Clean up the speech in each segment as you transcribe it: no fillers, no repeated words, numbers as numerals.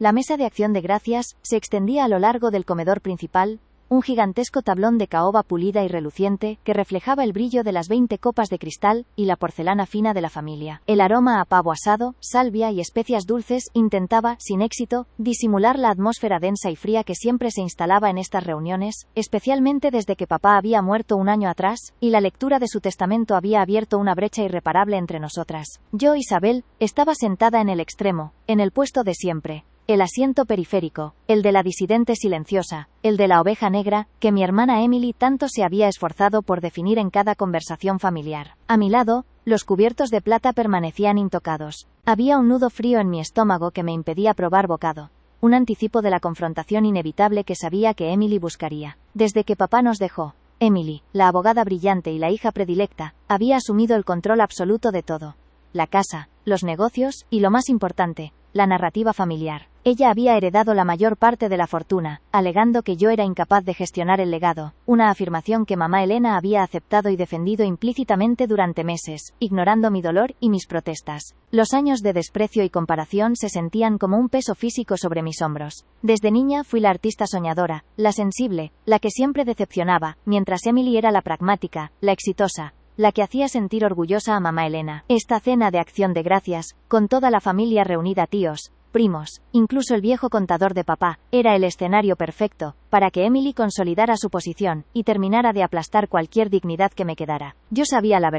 La mesa de acción de gracias se extendía a lo largo del comedor principal, un gigantesco tablón de caoba pulida y reluciente que reflejaba el brillo de las 20 copas de cristal y la porcelana fina de la familia. El aroma a pavo asado, salvia y especias dulces intentaba, sin éxito, disimular la atmósfera densa y fría que siempre se instalaba en estas reuniones, especialmente desde que papá había muerto un año atrás, y la lectura de su testamento había abierto una brecha irreparable entre nosotras. Yo, Isabel, estaba sentada en el extremo, en el puesto de siempre. El asiento periférico, el de la disidente silenciosa, el de la oveja negra, que mi hermana Emily tanto se había esforzado por definir en cada conversación familiar. A mi lado, los cubiertos de plata permanecían intocados. Había un nudo frío en mi estómago que me impedía probar bocado. Un anticipo de la confrontación inevitable que sabía que Emily buscaría. Desde que papá nos dejó, Emily, la abogada brillante y la hija predilecta, había asumido el control absoluto de todo. La casa, los negocios y, lo más importante, la narrativa familiar. Ella había heredado la mayor parte de la fortuna, alegando que yo era incapaz de gestionar el legado, una afirmación que mamá Elena había aceptado y defendido implícitamente durante meses, ignorando mi dolor y mis protestas. Los años de desprecio y comparación se sentían como un peso físico sobre mis hombros. Desde niña fui la artista soñadora, la sensible, la que siempre decepcionaba, mientras Emily era la pragmática, la exitosa, la que hacía sentir orgullosa a mamá Elena. Esta cena de acción de gracias, con toda la familia reunida, tíos, primos, incluso el viejo contador de papá, era el escenario perfecto para que Emily consolidara su posición y terminara de aplastar cualquier dignidad que me quedara. Yo sabía la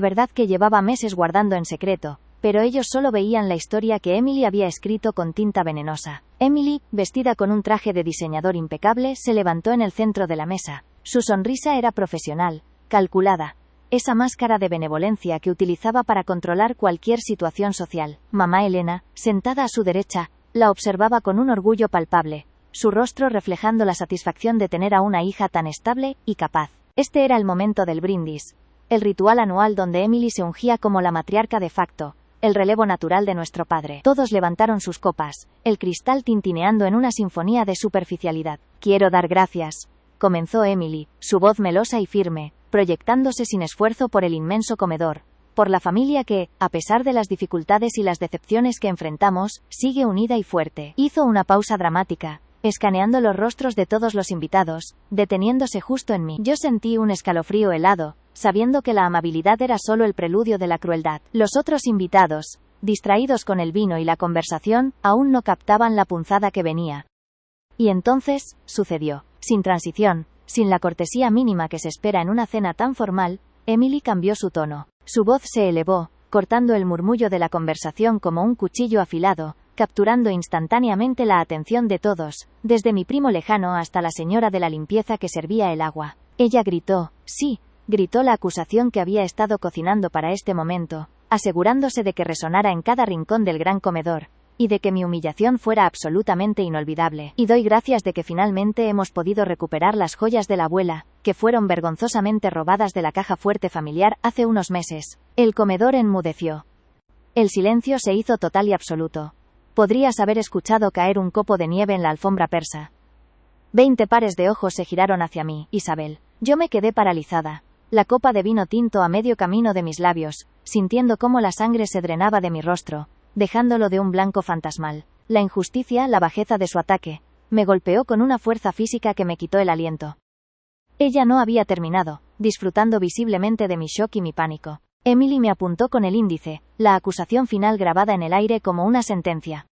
verdad que llevaba meses guardando en secreto, pero ellos solo veían la historia que Emily había escrito con tinta venenosa. Emily, vestida con un traje de diseñador impecable, se levantó en el centro de la mesa. Su sonrisa era profesional, calculada. Esa máscara de benevolencia que utilizaba para controlar cualquier situación social. Mamá Elena, sentada a su derecha, la observaba con un orgullo palpable, su rostro reflejando la satisfacción de tener a una hija tan estable y capaz. Este era el momento del brindis, el ritual anual donde Emily se ungía como la matriarca de facto, el relevo natural de nuestro padre. Todos levantaron sus copas, el cristal tintineando en una sinfonía de superficialidad. Quiero dar gracias, comenzó Emily, su voz melosa y firme, proyectándose sin esfuerzo por el inmenso comedor, por la familia que, a pesar de las dificultades y las decepciones que enfrentamos, sigue unida y fuerte. Hizo una pausa dramática, escaneando los rostros de todos los invitados, deteniéndose justo en mí. Yo sentí un escalofrío helado, sabiendo que la amabilidad era solo el preludio de la crueldad. Los otros invitados, distraídos con el vino y la conversación, aún no captaban la punzada que venía. Y entonces, sucedió. Sin transición, sin la cortesía mínima que se espera en una cena tan formal, Emily cambió su tono. Su voz se elevó, cortando el murmullo de la conversación como un cuchillo afilado, capturando instantáneamente la atención de todos, desde mi primo lejano hasta la señora de la limpieza que servía el agua. Ella gritó, sí, gritó la acusación que había estado cocinando para este momento, asegurándose de que resonara en cada rincón del gran comedor, y de que mi humillación fuera absolutamente inolvidable. Y doy gracias de que finalmente hemos podido recuperar las joyas de la abuela, que fueron vergonzosamente robadas de la caja fuerte familiar hace unos meses. El comedor enmudeció. El silencio se hizo total y absoluto. Podrías haber escuchado caer un copo de nieve en la alfombra persa. 20 pares de ojos se giraron hacia mí, Isabel. Yo me quedé paralizada. La copa de vino tinto a medio camino de mis labios, sintiendo cómo la sangre se drenaba de mi rostro, dejándolo de un blanco fantasmal. La injusticia, la bajeza de su ataque, me golpeó con una fuerza física que me quitó el aliento. Ella no había terminado, disfrutando visiblemente de mi shock y mi pánico. Emily me apuntó con el índice, la acusación final grabada en el aire como una sentencia.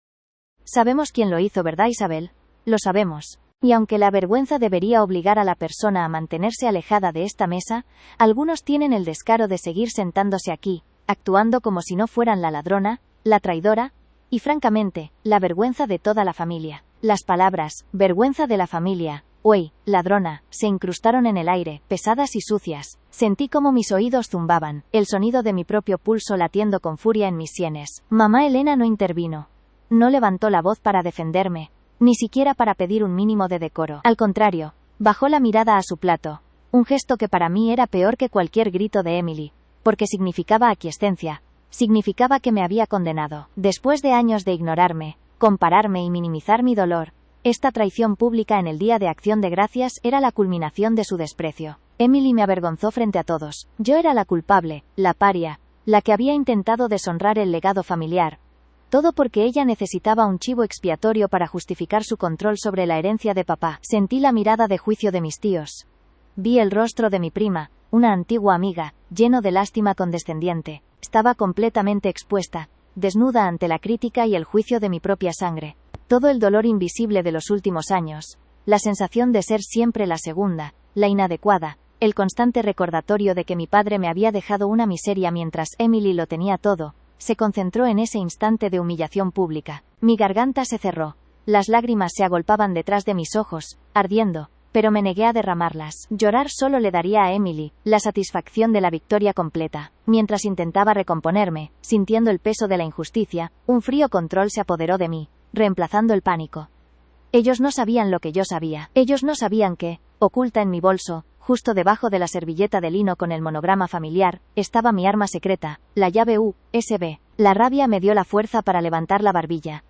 Sabemos quién lo hizo, ¿verdad, Isabel? Lo sabemos. Y aunque la vergüenza debería obligar a la persona a mantenerse alejada de esta mesa, algunos tienen el descaro de seguir sentándose aquí, actuando como si no fueran la ladrona, la traidora, y francamente, la vergüenza de toda la familia. Las palabras, vergüenza de la familia, uy, ladrona, se incrustaron en el aire, pesadas y sucias. Sentí como mis oídos zumbaban, el sonido de mi propio pulso latiendo con furia en mis sienes. Mamá Elena no intervino. No levantó la voz para defenderme, ni siquiera para pedir un mínimo de decoro. Al contrario, bajó la mirada a su plato, un gesto que para mí era peor que cualquier grito de Emily, porque significaba aquiescencia. Significaba que me había condenado. Después de años de ignorarme, compararme y minimizar mi dolor, esta traición pública en el Día de Acción de Gracias era la culminación de su desprecio. Emily me avergonzó frente a todos. Yo era la culpable, la paria, la que había intentado deshonrar el legado familiar. Todo porque ella necesitaba un chivo expiatorio para justificar su control sobre la herencia de papá. Sentí la mirada de juicio de mis tíos. Vi el rostro de mi prima, una antigua amiga, lleno de lástima condescendiente. Estaba completamente expuesta, desnuda ante la crítica y el juicio de mi propia sangre. Todo el dolor invisible de los últimos años, la sensación de ser siempre la segunda, la inadecuada, el constante recordatorio de que mi padre me había dejado una miseria mientras Emily lo tenía todo, se concentró en ese instante de humillación pública. Mi garganta se cerró. Las lágrimas se agolpaban detrás de mis ojos, ardiendo, pero me negué a derramarlas. Llorar solo le daría a Emily la satisfacción de la victoria completa. Mientras intentaba recomponerme, sintiendo el peso de la injusticia, un frío control se apoderó de mí, reemplazando el pánico. Ellos no sabían lo que yo sabía. Ellos no sabían que, oculta en mi bolso, justo debajo de la servilleta de lino con el monograma familiar, estaba mi arma secreta, la llave USB. La rabia me dio la fuerza para levantar la barbilla.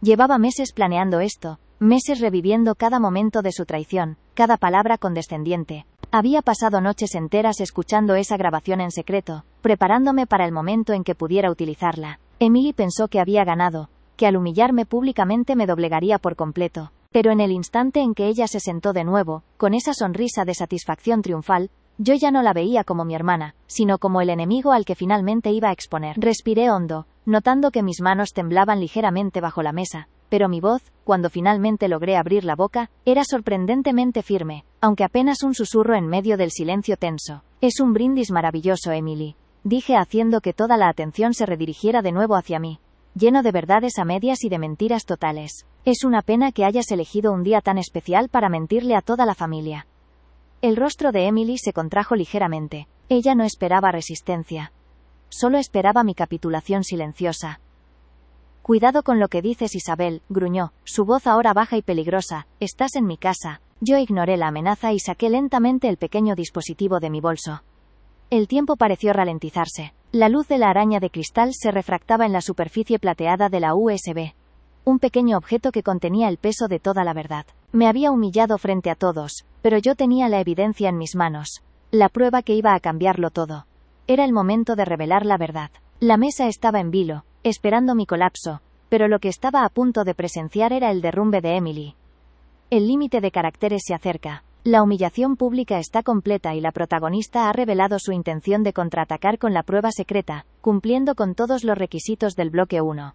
Llevaba meses planeando esto, meses reviviendo cada momento de su traición, cada palabra condescendiente. Había pasado noches enteras escuchando esa grabación en secreto, preparándome para el momento en que pudiera utilizarla. Emily pensó que había ganado, que al humillarme públicamente me doblegaría por completo. Pero en el instante en que ella se sentó de nuevo, con esa sonrisa de satisfacción triunfal, yo ya no la veía como mi hermana, sino como el enemigo al que finalmente iba a exponer. Respiré hondo, notando que mis manos temblaban ligeramente bajo la mesa, pero mi voz, cuando finalmente logré abrir la boca, era sorprendentemente firme, aunque apenas un susurro en medio del silencio tenso. Es un brindis maravilloso, Emily, dije haciendo que toda la atención se redirigiera de nuevo hacia mí. Lleno de verdades a medias y de mentiras totales. Es una pena que hayas elegido un día tan especial para mentirle a toda la familia. El rostro de Emily se contrajo ligeramente. Ella no esperaba resistencia. Solo esperaba mi capitulación silenciosa. Cuidado con lo que dices, Isabel, gruñó, su voz ahora baja y peligrosa. Estás en mi casa. Yo ignoré la amenaza y saqué lentamente el pequeño dispositivo de mi bolso. El tiempo pareció ralentizarse. La luz de la araña de cristal se refractaba en la superficie plateada de la USB. Un pequeño objeto que contenía el peso de toda la verdad. Me había humillado frente a todos, pero yo tenía la evidencia en mis manos. La prueba que iba a cambiarlo todo. Era el momento de revelar la verdad. La mesa estaba en vilo, esperando mi colapso, pero lo que estaba a punto de presenciar era el derrumbe de Emily. El límite de caracteres se acerca. La humillación pública está completa y la protagonista ha revelado su intención de contraatacar con la prueba secreta, cumpliendo con todos los requisitos del bloque 1.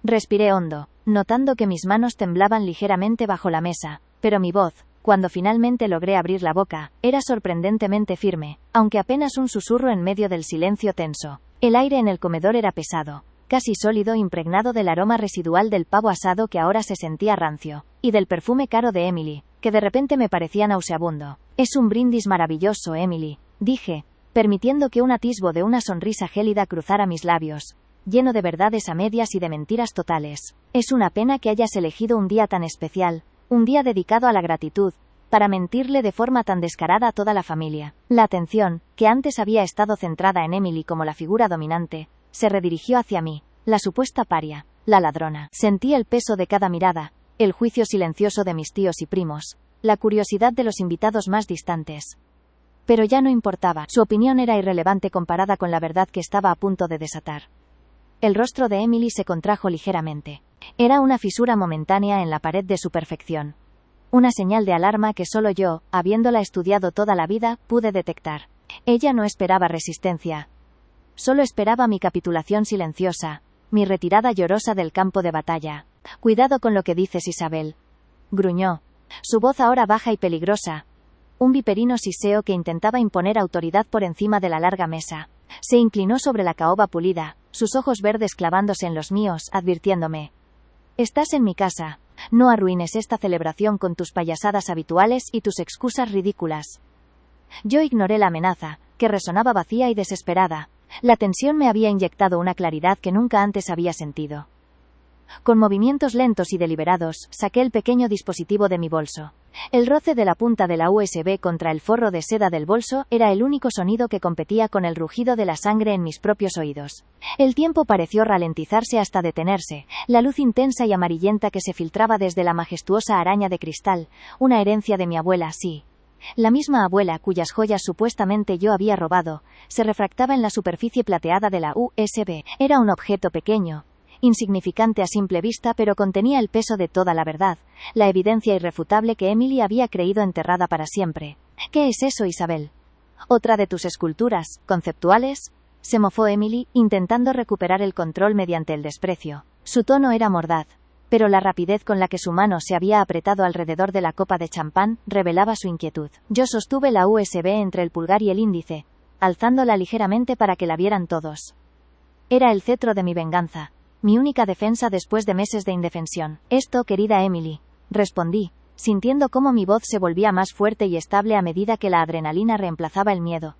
Respiré hondo, notando que mis manos temblaban ligeramente bajo la mesa, pero mi voz, cuando finalmente logré abrir la boca, era sorprendentemente firme, aunque apenas un susurro en medio del silencio tenso. El aire en el comedor era pesado, casi sólido, impregnado del aroma residual del pavo asado que ahora se sentía rancio, y del perfume caro de Emily, que de repente me parecía nauseabundo. Es un brindis maravilloso, Emily, dije, permitiendo que un atisbo de una sonrisa gélida cruzara mis labios, lleno de verdades a medias y de mentiras totales. Es una pena que hayas elegido un día tan especial, un día dedicado a la gratitud, para mentirle de forma tan descarada a toda la familia. La atención, que antes había estado centrada en Emily como la figura dominante, se redirigió hacia mí, la supuesta paria, la ladrona. Sentí el peso de cada mirada, el juicio silencioso de mis tíos y primos, la curiosidad de los invitados más distantes. Pero ya no importaba, su opinión era irrelevante comparada con la verdad que estaba a punto de desatar. El rostro de Emily se contrajo ligeramente. Era una fisura momentánea en la pared de su perfección. Una señal de alarma que solo yo, habiéndola estudiado toda la vida, pude detectar. Ella no esperaba resistencia. Solo esperaba mi capitulación silenciosa, mi retirada llorosa del campo de batalla. Cuidado con lo que dices, Isabel, gruñó, su voz ahora baja y peligrosa. Un viperino siseo que intentaba imponer autoridad por encima de la larga mesa. Se inclinó sobre la caoba pulida, sus ojos verdes clavándose en los míos, advirtiéndome. Estás en mi casa. No arruines esta celebración con tus payasadas habituales y tus excusas ridículas. Yo ignoré la amenaza, que resonaba vacía y desesperada. La tensión me había inyectado una claridad que nunca antes había sentido. Con movimientos lentos y deliberados, saqué el pequeño dispositivo de mi bolso. El roce de la punta de la USB contra el forro de seda del bolso era el único sonido que competía con el rugido de la sangre en mis propios oídos. El tiempo pareció ralentizarse hasta detenerse, la luz intensa y amarillenta que se filtraba desde la majestuosa araña de cristal, una herencia de mi abuela, sí. La misma abuela cuyas joyas supuestamente yo había robado, se refractaba en la superficie plateada de la USB. Era un objeto pequeño, insignificante a simple vista, pero contenía el peso de toda la verdad, la evidencia irrefutable que Emily había creído enterrada para siempre. ¿Qué es eso, Isabel? ¿Otra de tus esculturas conceptuales? Se mofó Emily, intentando recuperar el control mediante el desprecio. Su tono era mordaz, pero la rapidez con la que su mano se había apretado alrededor de la copa de champán revelaba su inquietud. Yo sostuve la USB entre el pulgar y el índice, alzándola ligeramente para que la vieran todos. Era el cetro de mi venganza, mi única defensa después de meses de indefensión. Esto, querida Emily, respondí, sintiendo cómo mi voz se volvía más fuerte y estable a medida que la adrenalina reemplazaba el miedo.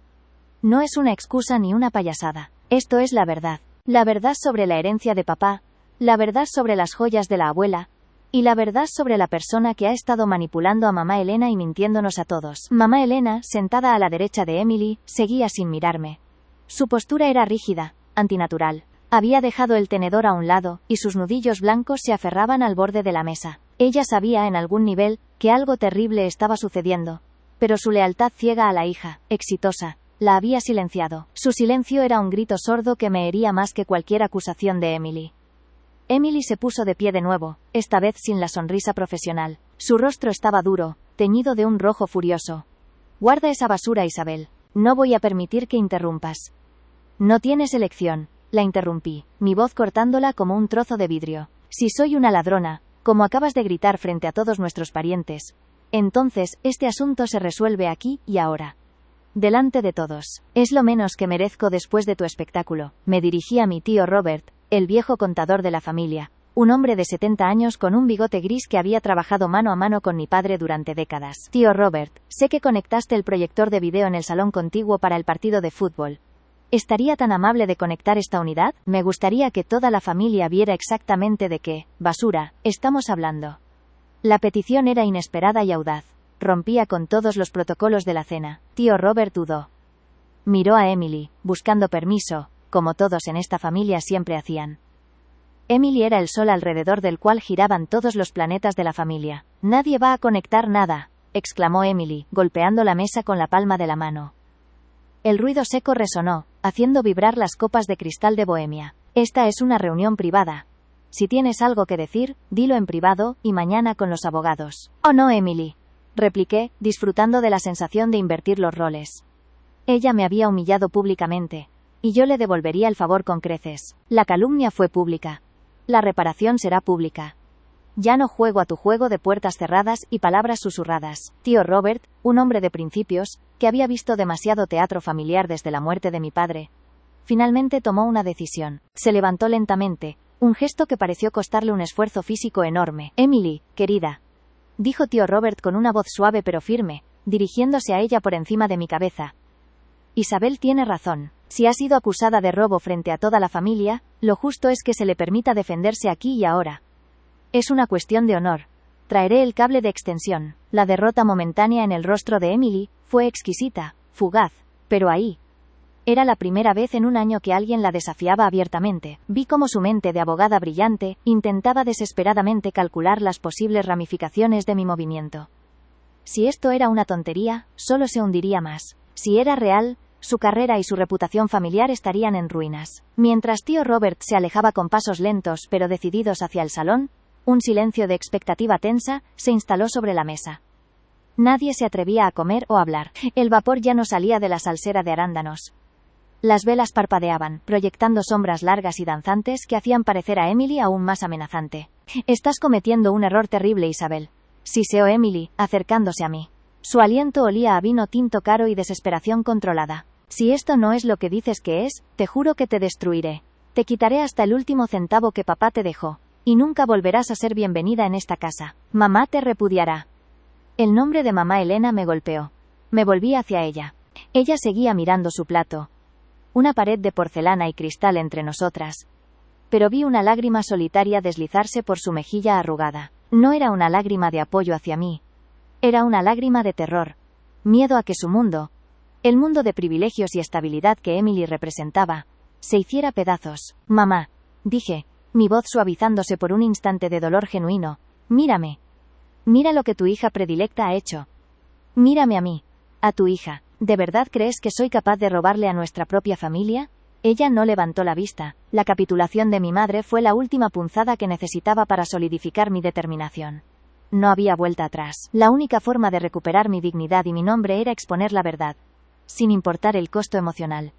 No es una excusa ni una payasada. Esto es la verdad. La verdad sobre la herencia de papá, la verdad sobre las joyas de la abuela, y la verdad sobre la persona que ha estado manipulando a mamá Elena y mintiéndonos a todos. Mamá Elena, sentada a la derecha de Emily, seguía sin mirarme. Su postura era rígida, antinatural. Había dejado el tenedor a un lado, y sus nudillos blancos se aferraban al borde de la mesa. Ella sabía en algún nivel que algo terrible estaba sucediendo, pero su lealtad ciega a la hija, exitosa, la había silenciado. Su silencio era un grito sordo que me hería más que cualquier acusación de Emily. Emily se puso de pie de nuevo, esta vez sin la sonrisa profesional. Su rostro estaba duro, teñido de un rojo furioso. Guarda esa basura, Isabel. No voy a permitir que interrumpas. No tienes elección, la interrumpí, mi voz cortándola como un trozo de vidrio. Si soy una ladrona, como acabas de gritar frente a todos nuestros parientes, entonces, este asunto se resuelve aquí y ahora. Delante de todos. Es lo menos que merezco después de tu espectáculo. Me dirigí a mi tío Robert, el viejo contador de la familia, un hombre de 70 años con un bigote gris que había trabajado mano a mano con mi padre durante décadas. Tío Robert, sé que conectaste el proyector de video en el salón contiguo para el partido de fútbol. ¿Estaría tan amable de conectar esta unidad? Me gustaría que toda la familia viera exactamente de qué basura estamos hablando. La petición era inesperada y audaz. Rompía con todos los protocolos de la cena. Tío Robert dudó. Miró a Emily, buscando permiso, como todos en esta familia siempre hacían. Emily era el sol alrededor del cual giraban todos los planetas de la familia. Nadie va a conectar nada, exclamó Emily, golpeando la mesa con la palma de la mano. El ruido seco resonó, haciendo vibrar las copas de cristal de Bohemia. Esta es una reunión privada. Si tienes algo que decir, dilo en privado, y mañana con los abogados. Oh no, Emily, repliqué, disfrutando de la sensación de invertir los roles. Ella me había humillado públicamente, y yo le devolvería el favor con creces. La calumnia fue pública. La reparación será pública. Ya no juego a tu juego de puertas cerradas y palabras susurradas. Tío Robert, un hombre de principios, que había visto demasiado teatro familiar desde la muerte de mi padre, finalmente tomó una decisión. Se levantó lentamente, un gesto que pareció costarle un esfuerzo físico enorme. Emily, querida, dijo tío Robert con una voz suave pero firme, dirigiéndose a ella por encima de mi cabeza. Isabel tiene razón. Si ha sido acusada de robo frente a toda la familia, lo justo es que se le permita defenderse aquí y ahora. Es una cuestión de honor. Traeré el cable de extensión. La derrota momentánea en el rostro de Emily fue exquisita, fugaz, pero ahí. Era la primera vez en un año que alguien la desafiaba abiertamente. Vi cómo su mente de abogada brillante intentaba desesperadamente calcular las posibles ramificaciones de mi movimiento. Si esto era una tontería, solo se hundiría más. Si era real, su carrera y su reputación familiar estarían en ruinas. Mientras tío Robert se alejaba con pasos lentos pero decididos hacia el salón, un silencio de expectativa tensa se instaló sobre la mesa. Nadie se atrevía a comer o hablar. El vapor ya no salía de la salsera de arándanos. Las velas parpadeaban, proyectando sombras largas y danzantes que hacían parecer a Emily aún más amenazante. Estás cometiendo un error terrible, Isabel, siseó Emily, acercándose a mí. Su aliento olía a vino tinto caro y desesperación controlada. Si esto no es lo que dices que es, te juro que te destruiré. Te quitaré hasta el último centavo que papá te dejó. Y nunca volverás a ser bienvenida en esta casa. Mamá te repudiará. El nombre de mamá Elena me golpeó. Me volví hacia ella. Ella seguía mirando su plato. Una pared de porcelana y cristal entre nosotras. Pero vi una lágrima solitaria deslizarse por su mejilla arrugada. No era una lágrima de apoyo hacia mí. Era una lágrima de terror. Miedo a que su mundo, el mundo de privilegios y estabilidad que Emily representaba, se hiciera pedazos. Mamá, dije, mi voz suavizándose por un instante de dolor genuino. Mírame. Mira lo que tu hija predilecta ha hecho. Mírame a mí. A tu hija. ¿De verdad crees que soy capaz de robarle a nuestra propia familia? Ella no levantó la vista. La capitulación de mi madre fue la última punzada que necesitaba para solidificar mi determinación. No había vuelta atrás. La única forma de recuperar mi dignidad y mi nombre era exponer la verdad, sin importar el costo emocional.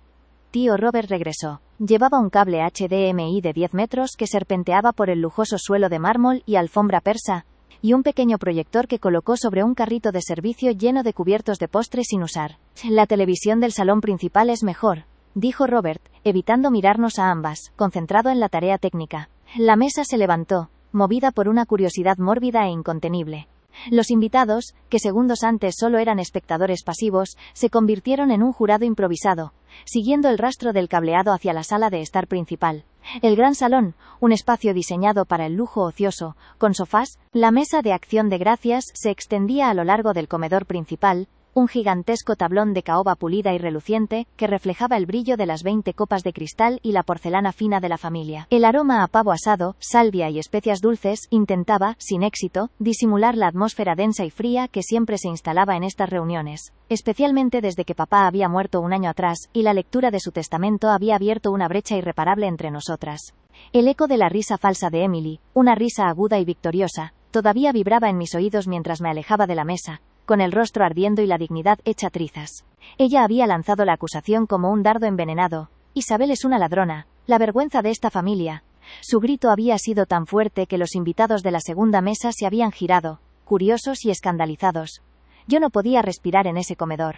Tío Robert regresó. Llevaba un cable HDMI de 10 metros que serpenteaba por el lujoso suelo de mármol y alfombra persa, y un pequeño proyector que colocó sobre un carrito de servicio lleno de cubiertos de postre sin usar. La televisión del salón principal es mejor, dijo Robert, evitando mirarnos a ambas, concentrado en la tarea técnica. La mesa se levantó, movida por una curiosidad mórbida e incontenible. Los invitados, que segundos antes solo eran espectadores pasivos, se convirtieron en un jurado improvisado, siguiendo el rastro del cableado hacia la sala de estar principal. El gran salón, un espacio diseñado para el lujo ocioso, con sofás, la mesa de acción de gracias se extendía a lo largo del comedor principal, un gigantesco tablón de caoba pulida y reluciente, que reflejaba el brillo de las 20 copas de cristal y la porcelana fina de la familia. El aroma a pavo asado, salvia y especias dulces intentaba, sin éxito, disimular la atmósfera densa y fría que siempre se instalaba en estas reuniones, especialmente desde que papá había muerto un año atrás, y la lectura de su testamento había abierto una brecha irreparable entre nosotras. El eco de la risa falsa de Emily, una risa aguda y victoriosa, todavía vibraba en mis oídos mientras me alejaba de la mesa, con el rostro ardiendo y la dignidad hecha trizas. Ella había lanzado la acusación como un dardo envenenado. Isabel es una ladrona, la vergüenza de esta familia. Su grito había sido tan fuerte que los invitados de la segunda mesa se habían girado, curiosos y escandalizados. Yo no podía respirar en ese comedor.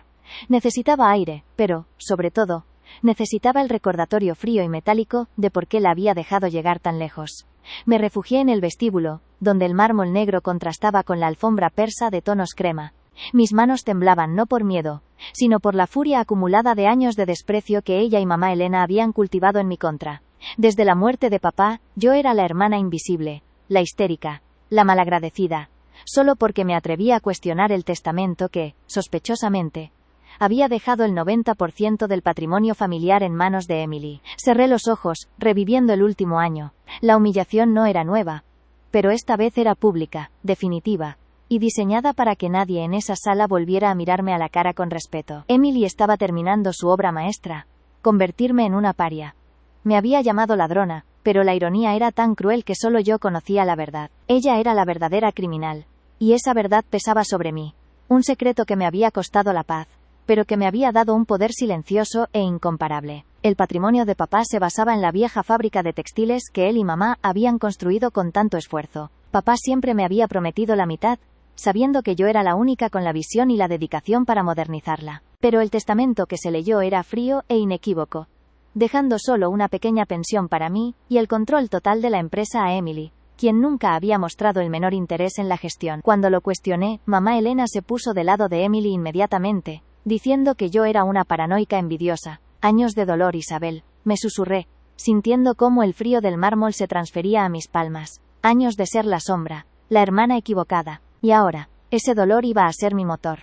Necesitaba aire, pero, sobre todo, necesitaba el recordatorio frío y metálico de por qué la había dejado llegar tan lejos. Me refugié en el vestíbulo, donde el mármol negro contrastaba con la alfombra persa de tonos crema. Mis manos temblaban no por miedo, sino por la furia acumulada de años de desprecio que ella y mamá Elena habían cultivado en mi contra. Desde la muerte de papá, yo era la hermana invisible, la histérica, la malagradecida, solo porque me atrevía a cuestionar el testamento que, sospechosamente, había dejado el 90% del patrimonio familiar en manos de Emily. Cerré los ojos, reviviendo el último año. La humillación no era nueva, pero esta vez era pública, definitiva, y diseñada para que nadie en esa sala volviera a mirarme a la cara con respeto. Emily estaba terminando su obra maestra, convertirme en una paria. Me había llamado ladrona, pero la ironía era tan cruel que solo yo conocía la verdad. Ella era la verdadera criminal, y esa verdad pesaba sobre mí. Un secreto que me había costado la paz, pero que me había dado un poder silencioso e incomparable. El patrimonio de papá se basaba en la vieja fábrica de textiles que él y mamá habían construido con tanto esfuerzo. Papá siempre me había prometido la mitad, sabiendo que yo era la única con la visión y la dedicación para modernizarla. Pero el testamento que se leyó era frío e inequívoco, dejando solo una pequeña pensión para mí, y el control total de la empresa a Emily, quien nunca había mostrado el menor interés en la gestión. Cuando lo cuestioné, mamá Elena se puso del lado de Emily inmediatamente, diciendo que yo era una paranoica envidiosa. Años de dolor, Isabel, me susurré, sintiendo cómo el frío del mármol se transfería a mis palmas. Años de ser la sombra, la hermana equivocada. Y ahora, ese dolor iba a ser mi motor.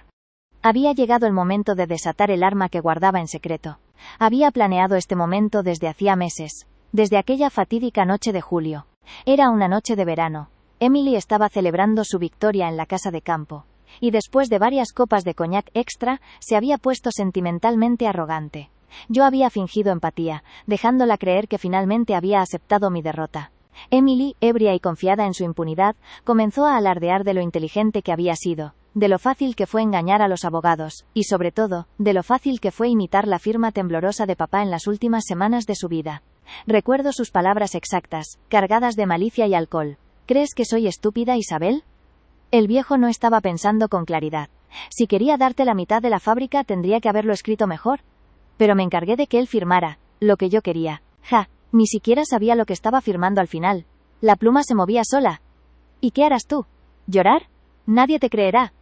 Había llegado el momento de desatar el arma que guardaba en secreto. Había planeado este momento desde hacía meses, desde aquella fatídica noche de julio. Era una noche de verano. Emily estaba celebrando su victoria en la casa de campo, y después de varias copas de coñac extra, se había puesto sentimentalmente arrogante. Yo había fingido empatía, dejándola creer que finalmente había aceptado mi derrota. Emily, ebria y confiada en su impunidad, comenzó a alardear de lo inteligente que había sido, de lo fácil que fue engañar a los abogados, y sobre todo, de lo fácil que fue imitar la firma temblorosa de papá en las últimas semanas de su vida. Recuerdo sus palabras exactas, cargadas de malicia y alcohol. ¿Crees que soy estúpida, Isabel? El viejo no estaba pensando con claridad. Si quería darte la mitad de la fábrica tendría que haberlo escrito mejor. Pero me encargué de que él firmara lo que yo quería. Ni siquiera sabía lo que estaba firmando al final. La pluma se movía sola. ¿Y qué harás tú? ¿Llorar? Nadie te creerá.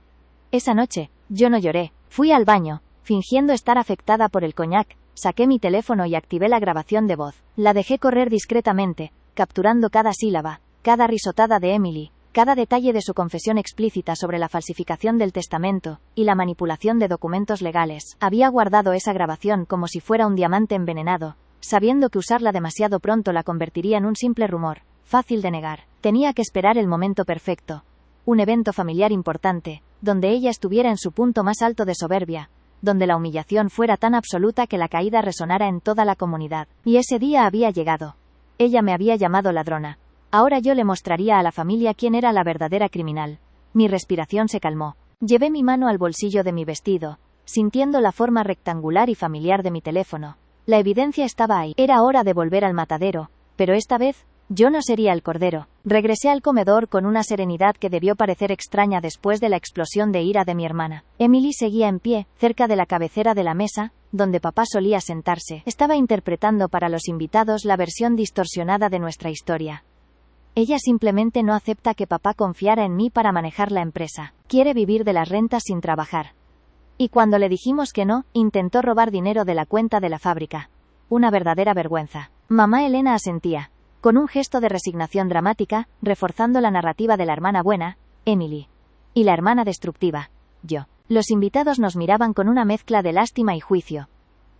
Esa noche, yo no lloré. Fui al baño, fingiendo estar afectada por el coñac, saqué mi teléfono y activé la grabación de voz. La dejé correr discretamente, capturando cada sílaba, cada risotada de Emily, cada detalle de su confesión explícita sobre la falsificación del testamento y la manipulación de documentos legales. Había guardado esa grabación como si fuera un diamante envenenado, sabiendo que usarla demasiado pronto la convertiría en un simple rumor, fácil de negar. Tenía que esperar el momento perfecto, un evento familiar importante, donde ella estuviera en su punto más alto de soberbia, donde la humillación fuera tan absoluta que la caída resonara en toda la comunidad. Y ese día había llegado. Ella me había llamado ladrona. Ahora yo le mostraría a la familia quién era la verdadera criminal. Mi respiración se calmó. Llevé mi mano al bolsillo de mi vestido, sintiendo la forma rectangular y familiar de mi teléfono. La evidencia estaba ahí. Era hora de volver al matadero, pero esta vez, yo no sería el cordero. Regresé al comedor con una serenidad que debió parecer extraña después de la explosión de ira de mi hermana. Emily seguía en pie, cerca de la cabecera de la mesa, donde papá solía sentarse. Estaba interpretando para los invitados la versión distorsionada de nuestra historia. Ella simplemente no acepta que papá confiara en mí para manejar la empresa. Quiere vivir de las rentas sin trabajar. Y cuando le dijimos que no, intentó robar dinero de la cuenta de la fábrica. Una verdadera vergüenza. Mamá Elena asentía, con un gesto de resignación dramática, reforzando la narrativa de la hermana buena, Emily. Y la hermana destructiva, yo. Los invitados nos miraban con una mezcla de lástima y juicio.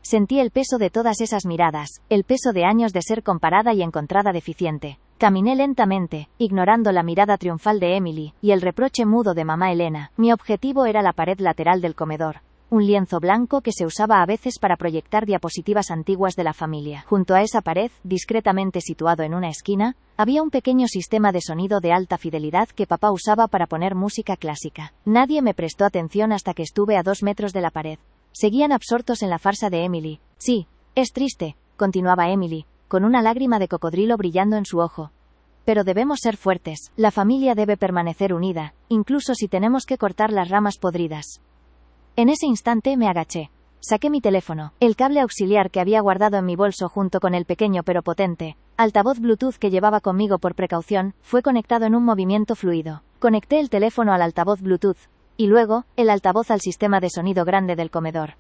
Sentí el peso de todas esas miradas, el peso de años de ser comparada y encontrada deficiente. Caminé lentamente, ignorando la mirada triunfal de Emily, y el reproche mudo de mamá Elena. Mi objetivo era la pared lateral del comedor. Un lienzo blanco que se usaba a veces para proyectar diapositivas antiguas de la familia. Junto a esa pared, discretamente situado en una esquina, había un pequeño sistema de sonido de alta fidelidad que papá usaba para poner música clásica. Nadie me prestó atención hasta que estuve a 2 metros de la pared. Seguían absortos en la farsa de Emily. Sí, es triste, continuaba Emily, con una lágrima de cocodrilo brillando en su ojo. Pero debemos ser fuertes. La familia debe permanecer unida, incluso si tenemos que cortar las ramas podridas. En ese instante me agaché. Saqué mi teléfono. El cable auxiliar que había guardado en mi bolso junto con el pequeño pero potente altavoz Bluetooth que llevaba conmigo por precaución, fue conectado en un movimiento fluido. Conecté el teléfono al altavoz Bluetooth, y luego, el altavoz al sistema de sonido grande del comedor.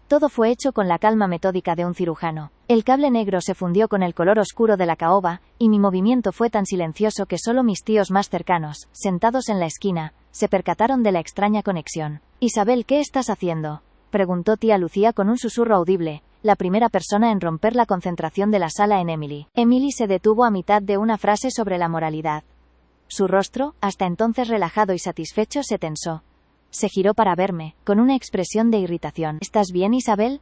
Todo fue hecho con la calma metódica de un cirujano. El cable negro se fundió con el color oscuro de la caoba, y mi movimiento fue tan silencioso que solo mis tíos más cercanos, sentados en la esquina, se percataron de la extraña conexión. «Isabel, ¿qué estás haciendo?», preguntó tía Lucía con un susurro audible, la primera persona en romper la concentración de la sala en Emily. Emily se detuvo a mitad de una frase sobre la moralidad. Su rostro, hasta entonces relajado y satisfecho, se tensó. Se giró para verme, con una expresión de irritación. «¿Estás bien, Isabel?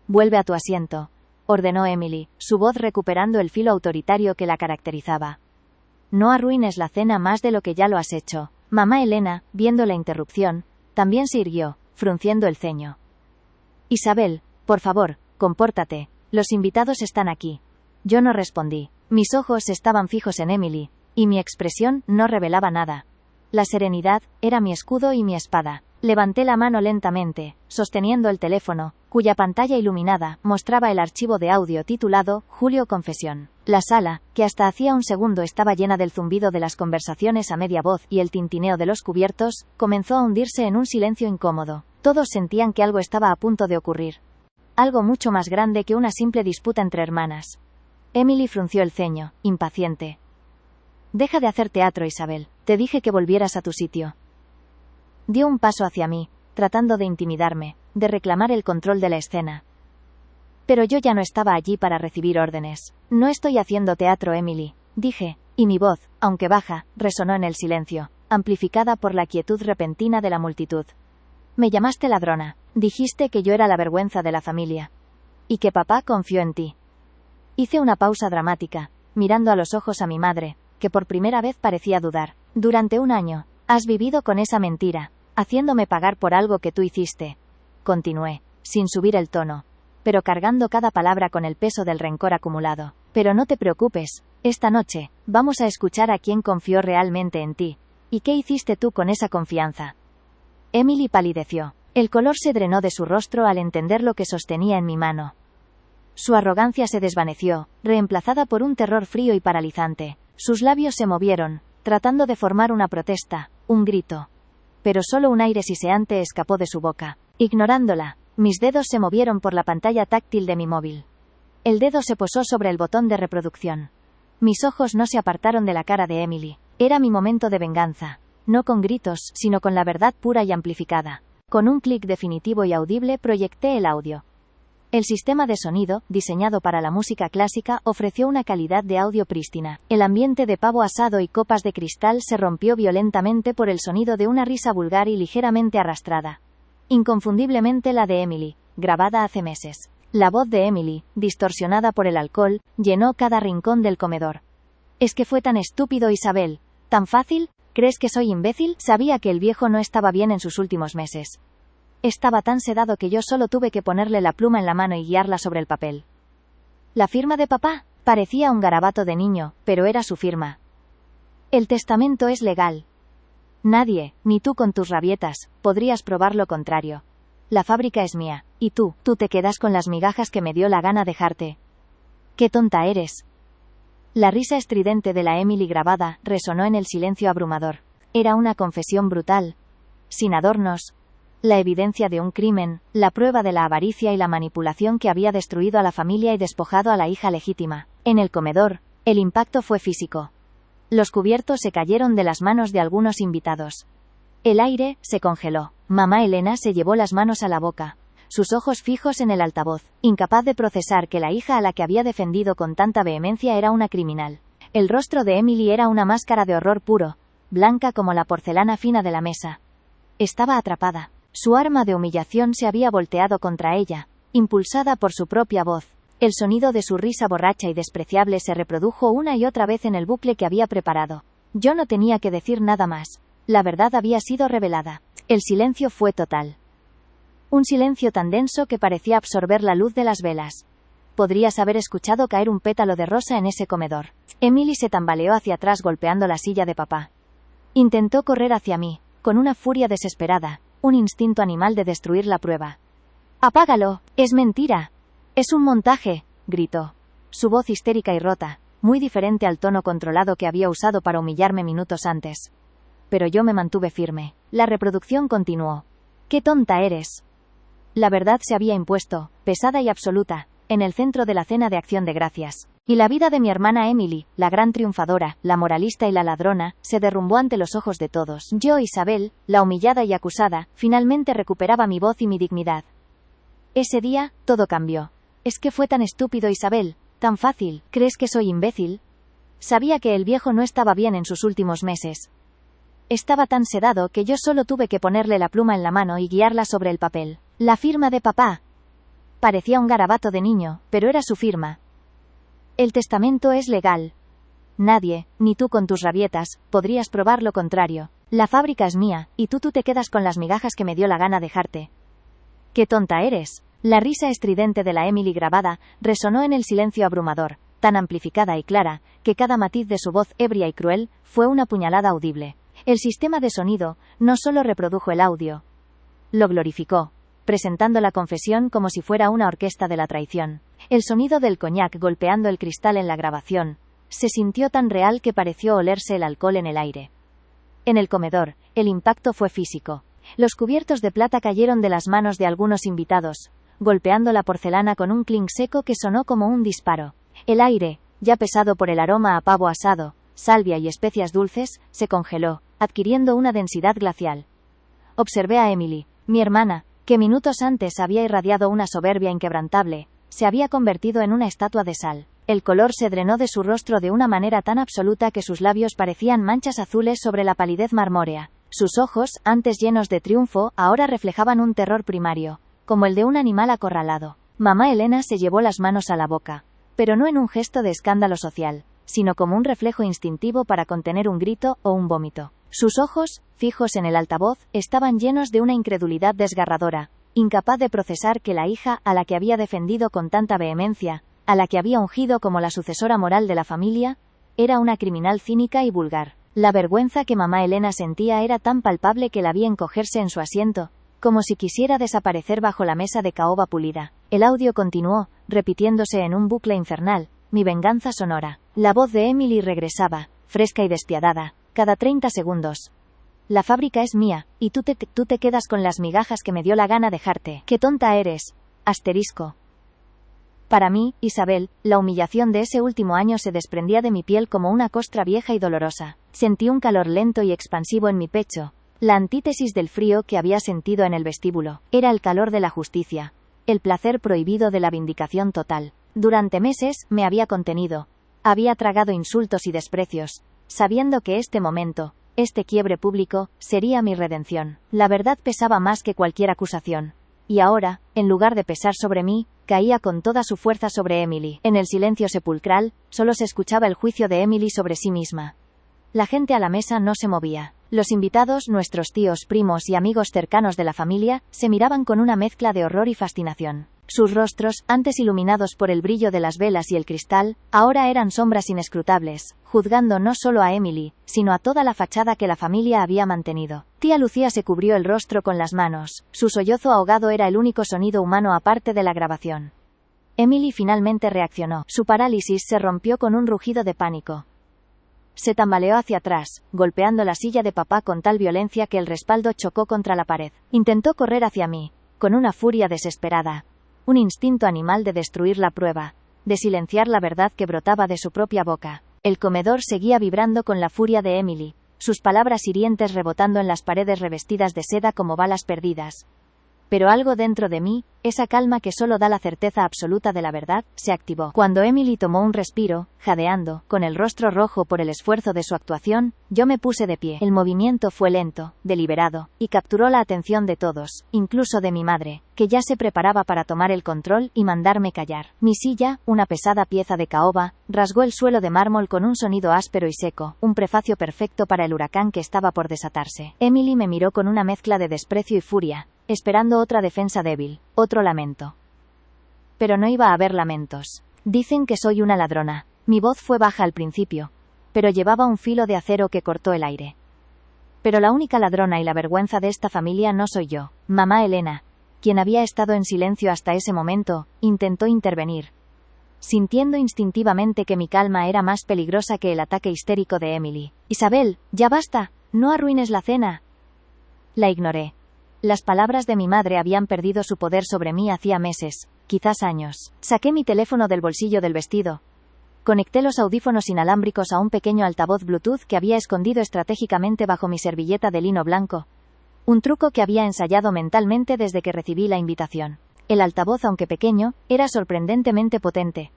Vuelve a tu asiento», ordenó Emily, su voz recuperando el filo autoritario que la caracterizaba. «No arruines la cena más de lo que ya lo has hecho». Mamá Elena, viendo la interrupción, también se irguió, frunciendo el ceño. «Isabel, por favor, compórtate, los invitados están aquí». Yo no respondí. Mis ojos estaban fijos en Emily, y mi expresión no revelaba nada. La serenidad era mi escudo y mi espada. Levanté la mano lentamente, sosteniendo el teléfono, cuya pantalla iluminada mostraba el archivo de audio titulado Julio Confesión. La sala, que hasta hacía un segundo estaba llena del zumbido de las conversaciones a media voz y el tintineo de los cubiertos, comenzó a hundirse en un silencio incómodo. Todos sentían que algo estaba a punto de ocurrir. Algo mucho más grande que una simple disputa entre hermanas. Emily frunció el ceño, impaciente. «Deja de hacer teatro, Isabel. Te dije que volvieras a tu sitio». Dio un paso hacia mí, tratando de intimidarme, de reclamar el control de la escena. Pero yo ya no estaba allí para recibir órdenes. «No estoy haciendo teatro, Emily», dije, y mi voz, aunque baja, resonó en el silencio, amplificada por la quietud repentina de la multitud. «Me llamaste ladrona. Dijiste que yo era la vergüenza de la familia. Y que papá confió en ti». Hice una pausa dramática, mirando a los ojos a mi madre, que por primera vez parecía dudar. «Durante un año, has vivido con esa mentira, haciéndome pagar por algo que tú hiciste», continué, sin subir el tono, pero cargando cada palabra con el peso del rencor acumulado. «Pero no te preocupes, esta noche, vamos a escuchar a quién confió realmente en ti. ¿Y qué hiciste tú con esa confianza?». Emily palideció. El color se drenó de su rostro al entender lo que sostenía en mi mano. Su arrogancia se desvaneció, reemplazada por un terror frío y paralizante. Sus labios se movieron, tratando de formar una protesta, un grito. Pero solo un aire siseante escapó de su boca. Ignorándola, mis dedos se movieron por la pantalla táctil de mi móvil. El dedo se posó sobre el botón de reproducción. Mis ojos no se apartaron de la cara de Emily. Era mi momento de venganza. No con gritos, sino con la verdad pura y amplificada. Con un clic definitivo y audible proyecté el audio. El sistema de sonido, diseñado para la música clásica, ofreció una calidad de audio prístina. El ambiente de pavo asado y copas de cristal se rompió violentamente por el sonido de una risa vulgar y ligeramente arrastrada. Inconfundiblemente la de Emily, grabada hace meses. La voz de Emily, distorsionada por el alcohol, llenó cada rincón del comedor. «Es que fue tan estúpido, Isabel. ¿Tan fácil? ¿Crees que soy imbécil?» Sabía que el viejo no estaba bien en sus últimos meses. Estaba tan sedado que yo solo tuve que ponerle la pluma en la mano y guiarla sobre el papel. ¿La firma de papá? Parecía un garabato de niño, pero era su firma. El testamento es legal. Nadie, ni tú con tus rabietas, podrías probar lo contrario. La fábrica es mía, y tú te quedas con las migajas que me dio la gana dejarte. ¡Qué tonta eres! La risa estridente de la Emily grabada resonó en el silencio abrumador. Era una confesión brutal. Sin adornos. La evidencia de un crimen, la prueba de la avaricia y la manipulación que había destruido a la familia y despojado a la hija legítima. En el comedor, el impacto fue físico. Los cubiertos se cayeron de las manos de algunos invitados. El aire se congeló. Mamá Elena se llevó las manos a la boca, sus ojos fijos en el altavoz, incapaz de procesar que la hija a la que había defendido con tanta vehemencia era una criminal. El rostro de Emily era una máscara de horror puro, blanca como la porcelana fina de la mesa. Estaba atrapada. Su arma de humillación se había volteado contra ella, impulsada por su propia voz. El sonido de su risa borracha y despreciable se reprodujo una y otra vez en el bucle que había preparado. Yo no tenía que decir nada más. La verdad había sido revelada. El silencio fue total. Un silencio tan denso que parecía absorber la luz de las velas. Podrías haber escuchado caer un pétalo de rosa en ese comedor. Emily se tambaleó hacia atrás golpeando la silla de papá. Intentó correr hacia mí, con una furia desesperada, un instinto animal de destruir la prueba. «¡Apágalo! ¡Es mentira! ¡Es un montaje!», gritó. Su voz histérica y rota, muy diferente al tono controlado que había usado para humillarme minutos antes. Pero yo me mantuve firme. La reproducción continuó. «¡Qué tonta eres!». La verdad se había impuesto, pesada y absoluta, en el centro de la cena de Acción de Gracias. Y la vida de mi hermana Emily, la gran triunfadora, la moralista y la ladrona, se derrumbó ante los ojos de todos. Yo, Isabel, la humillada y acusada, finalmente recuperaba mi voz y mi dignidad. Ese día, todo cambió. «Es que fue tan estúpido, Isabel, tan fácil. ¿Crees que soy imbécil?» Sabía que el viejo no estaba bien en sus últimos meses. Estaba tan sedado que yo solo tuve que ponerle la pluma en la mano y guiarla sobre el papel. La firma de papá. Parecía un garabato de niño, pero era su firma. El testamento es legal. Nadie, ni tú con tus rabietas, podrías probar lo contrario. La fábrica es mía, y tú te quedas con las migajas que me dio la gana dejarte. ¡Qué tonta eres! La risa estridente de la Emily grabada resonó en el silencio abrumador, tan amplificada y clara, que cada matiz de su voz ebria y cruel fue una puñalada audible. El sistema de sonido no solo reprodujo el audio, lo glorificó, presentando la confesión como si fuera una orquesta de la traición. El sonido del coñac golpeando el cristal en la grabación se sintió tan real que pareció olerse el alcohol en el aire. En el comedor, el impacto fue físico. Los cubiertos de plata cayeron de las manos de algunos invitados, golpeando la porcelana con un clink seco que sonó como un disparo. El aire, ya pesado por el aroma a pavo asado, salvia y especias dulces, se congeló, adquiriendo una densidad glacial. Observé a Emily, mi hermana, que minutos antes había irradiado una soberbia inquebrantable, se había convertido en una estatua de sal. El color se drenó de su rostro de una manera tan absoluta que sus labios parecían manchas azules sobre la palidez marmórea. Sus ojos, antes llenos de triunfo, ahora reflejaban un terror primario, como el de un animal acorralado. Mamá Elena se llevó las manos a la boca, pero no en un gesto de escándalo social, sino como un reflejo instintivo para contener un grito o un vómito. Sus ojos, fijos en el altavoz, estaban llenos de una incredulidad desgarradora, incapaz de procesar que la hija, a la que había defendido con tanta vehemencia, a la que había ungido como la sucesora moral de la familia, era una criminal cínica y vulgar. La vergüenza que mamá Elena sentía era tan palpable que la vi encogerse en su asiento, como si quisiera desaparecer bajo la mesa de caoba pulida. El audio continuó, repitiéndose en un bucle infernal, mi venganza sonora. La voz de Emily regresaba, fresca y despiadada, cada 30 segundos. La fábrica es mía, y tú te quedas con las migajas que me dio la gana dejarte. ¡Qué tonta eres! Asterisco. Para mí, Isabel, la humillación de ese último año se desprendía de mi piel como una costra vieja y dolorosa. Sentí un calor lento y expansivo en mi pecho, la antítesis del frío que había sentido en el vestíbulo. Era el calor de la justicia, el placer prohibido de la vindicación total. Durante meses, me había contenido. Había tragado insultos y desprecios, sabiendo que este momento, Este quiebre público sería mi redención. La verdad pesaba más que cualquier acusación. Y ahora, en lugar de pesar sobre mí, caía con toda su fuerza sobre Emily. En el silencio sepulcral, solo se escuchaba el juicio de Emily sobre sí misma. La gente a la mesa no se movía. Los invitados, nuestros tíos, primos y amigos cercanos de la familia, se miraban con una mezcla de horror y fascinación. Sus rostros, antes iluminados por el brillo de las velas y el cristal, ahora eran sombras inescrutables, juzgando no solo a Emily, sino a toda la fachada que la familia había mantenido. Tía Lucía se cubrió el rostro con las manos. Su sollozo ahogado era el único sonido humano aparte de la grabación. Emily finalmente reaccionó. Su parálisis se rompió con un rugido de pánico. Se tambaleó hacia atrás, golpeando la silla de papá con tal violencia que el respaldo chocó contra la pared. Intentó correr hacia mí, con una furia desesperada. Un instinto animal de destruir la prueba, de silenciar la verdad que brotaba de su propia boca. El comedor seguía vibrando con la furia de Emily, sus palabras hirientes rebotando en las paredes revestidas de seda como balas perdidas. Pero algo dentro de mí, esa calma que solo da la certeza absoluta de la verdad, se activó. Cuando Emily tomó un respiro, jadeando, con el rostro rojo por el esfuerzo de su actuación, yo me puse de pie. El movimiento fue lento, deliberado, y capturó la atención de todos, incluso de mi madre, que ya se preparaba para tomar el control y mandarme callar. Mi silla, una pesada pieza de caoba, rasgó el suelo de mármol con un sonido áspero y seco, un prefacio perfecto para el huracán que estaba por desatarse. Emily me miró con una mezcla de desprecio y furia, esperando otra defensa débil, otro lamento. Pero no iba a haber lamentos. Dicen que soy una ladrona. Mi voz fue baja al principio, pero llevaba un filo de acero que cortó el aire. Pero la única ladrona y la vergüenza de esta familia no soy yo. Mamá Elena, quien había estado en silencio hasta ese momento, intentó intervenir, sintiendo instintivamente que mi calma era más peligrosa que el ataque histérico de Emily. Isabel, ya basta, no arruines la cena. La ignoré. Las palabras de mi madre habían perdido su poder sobre mí hacía meses, quizás años. Saqué mi teléfono del bolsillo del vestido. Conecté los audífonos inalámbricos a un pequeño altavoz Bluetooth que había escondido estratégicamente bajo mi servilleta de lino blanco. Un truco que había ensayado mentalmente desde que recibí la invitación. El altavoz, aunque pequeño, era sorprendentemente potente.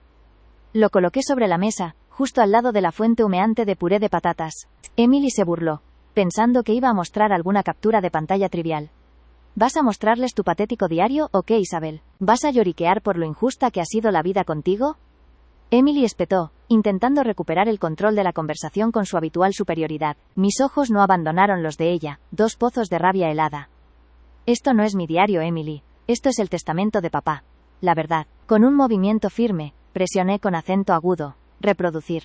Lo coloqué sobre la mesa, justo al lado de la fuente humeante de puré de patatas. Emily se burló, pensando que iba a mostrar alguna captura de pantalla trivial. ¿Vas a mostrarles tu patético diario o qué, Isabel? ¿Vas a lloriquear por lo injusta que ha sido la vida contigo? Emily espetó, intentando recuperar el control de la conversación con su habitual superioridad. Mis ojos no abandonaron los de ella, dos pozos de rabia helada. Esto no es mi diario, Emily. Esto es el testamento de papá. La verdad. Con un movimiento firme, presioné con acento agudo. Reproducir.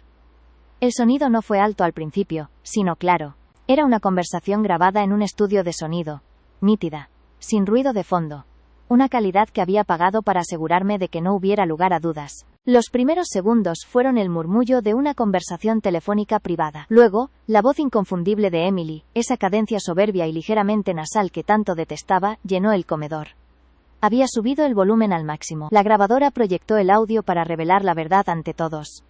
El sonido no fue alto al principio, sino claro. Era una conversación grabada en un estudio de sonido. Nítida. Sin ruido de fondo. Una calidad que había pagado para asegurarme de que no hubiera lugar a dudas. Los primeros segundos fueron el murmullo de una conversación telefónica privada. Luego, la voz inconfundible de Emily, esa cadencia soberbia y ligeramente nasal que tanto detestaba, llenó el comedor. Había subido el volumen al máximo. La grabadora proyectó el audio para revelar la verdad ante todos.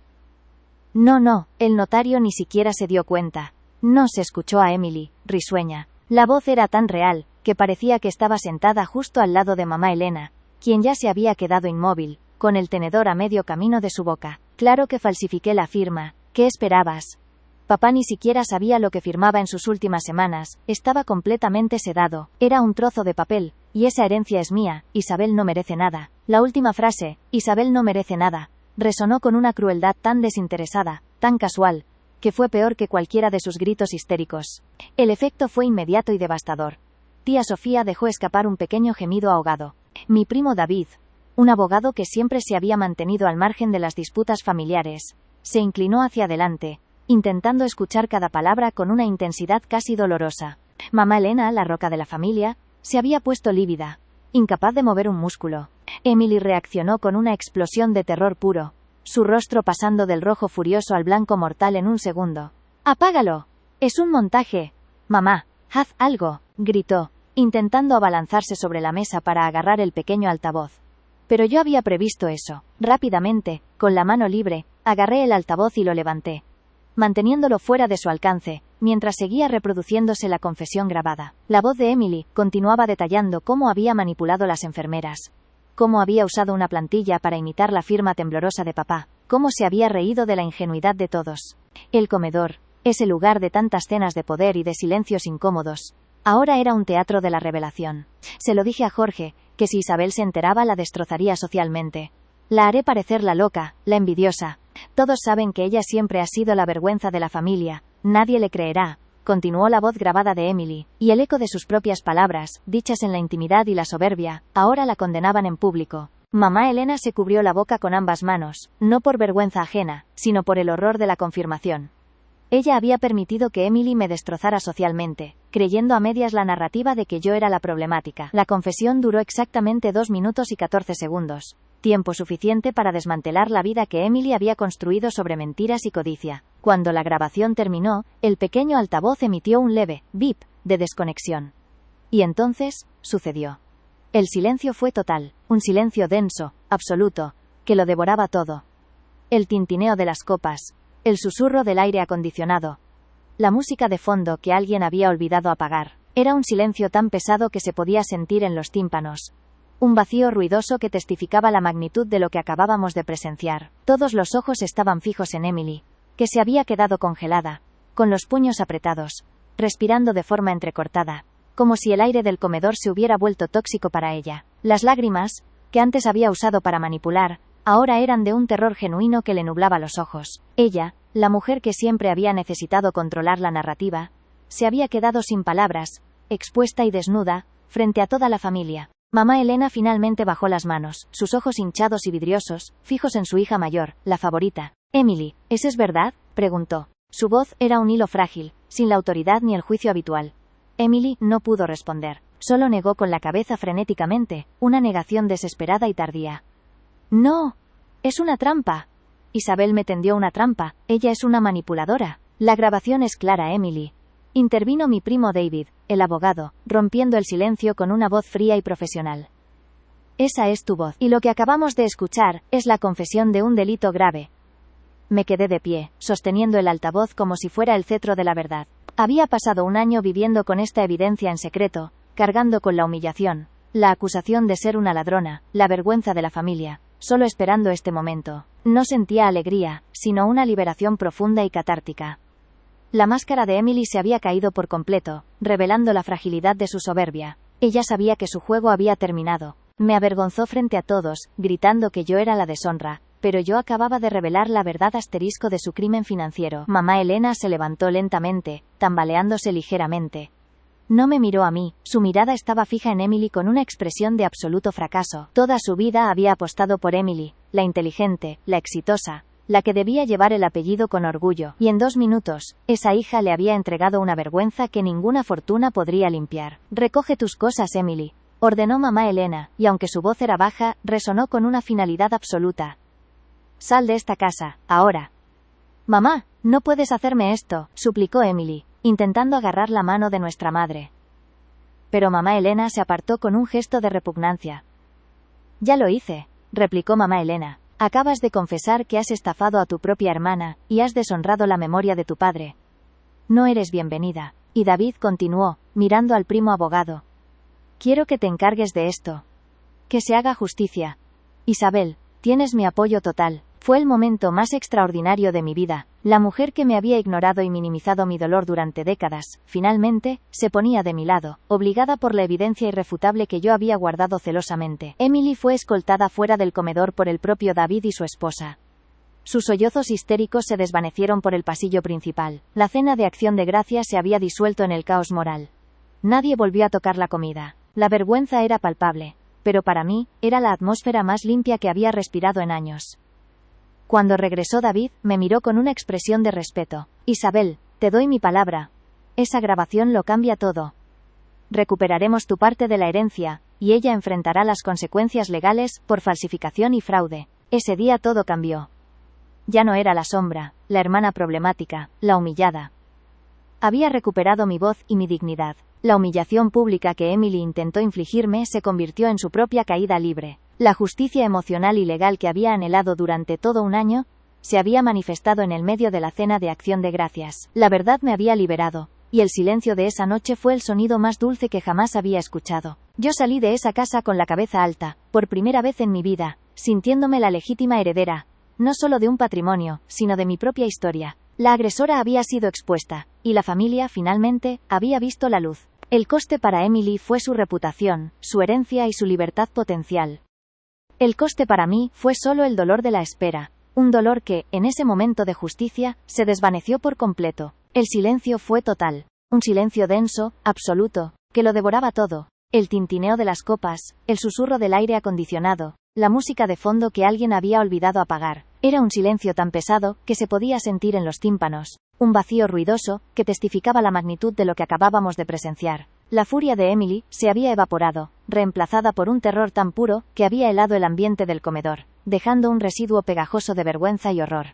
No, el notario ni siquiera se dio cuenta. No, se escuchó a Emily, risueña. La voz era tan real, que parecía que estaba sentada justo al lado de mamá Elena, quien ya se había quedado inmóvil, con el tenedor a medio camino de su boca. Claro que falsifiqué la firma. ¿Qué esperabas? Papá ni siquiera sabía lo que firmaba en sus últimas semanas, estaba completamente sedado. Era un trozo de papel, y esa herencia es mía. Isabel no merece nada. La última frase, Isabel no merece nada, resonó con una crueldad tan desinteresada, tan casual, que fue peor que cualquiera de sus gritos histéricos. El efecto fue inmediato y devastador. Tía Sofía dejó escapar un pequeño gemido ahogado. Mi primo David, un abogado que siempre se había mantenido al margen de las disputas familiares, se inclinó hacia adelante, intentando escuchar cada palabra con una intensidad casi dolorosa. Mamá Elena, la roca de la familia, se había puesto lívida, incapaz de mover un músculo. Emily reaccionó con una explosión de terror puro, su rostro pasando del rojo furioso al blanco mortal en un segundo. ¡Apágalo! ¡Es un montaje! Mamá, haz algo, gritó, intentando abalanzarse sobre la mesa para agarrar el pequeño altavoz. Pero yo había previsto eso. Rápidamente, con la mano libre, agarré el altavoz y lo levanté, manteniéndolo fuera de su alcance, mientras seguía reproduciéndose la confesión grabada. La voz de Emily continuaba detallando cómo había manipulado las enfermeras, cómo había usado una plantilla para imitar la firma temblorosa de papá, cómo se había reído de la ingenuidad de todos. El comedor, ese lugar de tantas cenas de poder y de silencios incómodos. Ahora era un teatro de la revelación. Se lo dije a Jorge, que si Isabel se enteraba la destrozaría socialmente. La haré parecer la loca, la envidiosa. Todos saben que ella siempre ha sido la vergüenza de la familia. Nadie le creerá. Continuó la voz grabada de Emily, y el eco de sus propias palabras, dichas en la intimidad y la soberbia, ahora la condenaban en público. Mamá Elena se cubrió la boca con ambas manos, no por vergüenza ajena, sino por el horror de la confirmación. Ella había permitido que Emily me destrozara socialmente, creyendo a medias la narrativa de que yo era la problemática. La confesión duró exactamente 2 minutos y 14 segundos. Tiempo suficiente para desmantelar la vida que Emily había construido sobre mentiras y codicia. Cuando la grabación terminó, el pequeño altavoz emitió un leve bip de desconexión. Y entonces, sucedió. El silencio fue total, un silencio denso, absoluto, que lo devoraba todo. El tintineo de las copas, el susurro del aire acondicionado, la música de fondo que alguien había olvidado apagar. Era un silencio tan pesado que se podía sentir en los tímpanos. Un vacío ruidoso que testificaba la magnitud de lo que acabábamos de presenciar. Todos los ojos estaban fijos en Emily, que se había quedado congelada, con los puños apretados, respirando de forma entrecortada, como si el aire del comedor se hubiera vuelto tóxico para ella. Las lágrimas, que antes había usado para manipular, ahora eran de un terror genuino que le nublaba los ojos. Ella, la mujer que siempre había necesitado controlar la narrativa, se había quedado sin palabras, expuesta y desnuda, frente a toda la familia. Mamá Elena finalmente bajó las manos, sus ojos hinchados y vidriosos, fijos en su hija mayor, la favorita. Emily, ¿eso es verdad?, preguntó. Su voz era un hilo frágil, sin la autoridad ni el juicio habitual. Emily no pudo responder. Solo negó con la cabeza frenéticamente, una negación desesperada y tardía. No, es una trampa. Isabel me tendió una trampa, ella es una manipuladora. La grabación es clara, Emily. Intervino mi primo David, el abogado, rompiendo el silencio con una voz fría y profesional. Esa es tu voz, y lo que acabamos de escuchar, es la confesión de un delito grave. Me quedé de pie, sosteniendo el altavoz como si fuera el cetro de la verdad. Había pasado un año viviendo con esta evidencia en secreto, cargando con la humillación, la acusación de ser una ladrona, la vergüenza de la familia, solo esperando este momento. No sentía alegría, sino una liberación profunda y catártica. La máscara de Emily se había caído por completo, revelando la fragilidad de su soberbia. Ella sabía que su juego había terminado. Me avergonzó frente a todos, gritando que yo era la deshonra, pero yo acababa de revelar la verdad asterisco de su crimen financiero. Mamá Elena se levantó lentamente, tambaleándose ligeramente. No me miró a mí, su mirada estaba fija en Emily con una expresión de absoluto fracaso. Toda su vida había apostado por Emily, la inteligente, la exitosa, la que debía llevar el apellido con orgullo, y en 2 minutos, esa hija le había entregado una vergüenza que ninguna fortuna podría limpiar. Recoge tus cosas, Emily, ordenó mamá Elena, y aunque su voz era baja, resonó con una finalidad absoluta. Sal de esta casa, ahora. Mamá, no puedes hacerme esto, suplicó Emily, intentando agarrar la mano de nuestra madre. Pero mamá Elena se apartó con un gesto de repugnancia. Ya lo hice, replicó mamá Elena. Acabas de confesar que has estafado a tu propia hermana, y has deshonrado la memoria de tu padre. No eres bienvenida. Y David continuó, mirando al primo abogado. Quiero que te encargues de esto. Que se haga justicia. Isabel, tienes mi apoyo total. Fue el momento más extraordinario de mi vida. La mujer que me había ignorado y minimizado mi dolor durante décadas, finalmente, se ponía de mi lado, obligada por la evidencia irrefutable que yo había guardado celosamente. Emily fue escoltada fuera del comedor por el propio David y su esposa. Sus sollozos histéricos se desvanecieron por el pasillo principal. La cena de acción de gracias se había disuelto en el caos moral. Nadie volvió a tocar la comida. La vergüenza era palpable, pero para mí, era la atmósfera más limpia que había respirado en años. Cuando regresó David, me miró con una expresión de respeto. Isabel, te doy mi palabra. Esa grabación lo cambia todo. Recuperaremos tu parte de la herencia, y ella enfrentará las consecuencias legales, por falsificación y fraude. Ese día todo cambió. Ya no era la sombra, la hermana problemática, la humillada. Había recuperado mi voz y mi dignidad. La humillación pública que Emily intentó infligirme se convirtió en su propia caída libre. La justicia emocional y legal que había anhelado durante todo un año, se había manifestado en el medio de la cena de acción de gracias. La verdad me había liberado, y el silencio de esa noche fue el sonido más dulce que jamás había escuchado. Yo salí de esa casa con la cabeza alta, por primera vez en mi vida, sintiéndome la legítima heredera, no solo de un patrimonio, sino de mi propia historia. La agresora había sido expuesta, y la familia, finalmente, había visto la luz. El coste para Emily fue su reputación, su herencia y su libertad potencial. El coste para mí fue solo el dolor de la espera. Un dolor que, en ese momento de justicia, se desvaneció por completo. El silencio fue total. Un silencio denso, absoluto, que lo devoraba todo. El tintineo de las copas, el susurro del aire acondicionado, la música de fondo que alguien había olvidado apagar. Era un silencio tan pesado que se podía sentir en los tímpanos. Un vacío ruidoso que testificaba la magnitud de lo que acabábamos de presenciar. La furia de Emily se había evaporado, reemplazada por un terror tan puro que había helado el ambiente del comedor, dejando un residuo pegajoso de vergüenza y horror.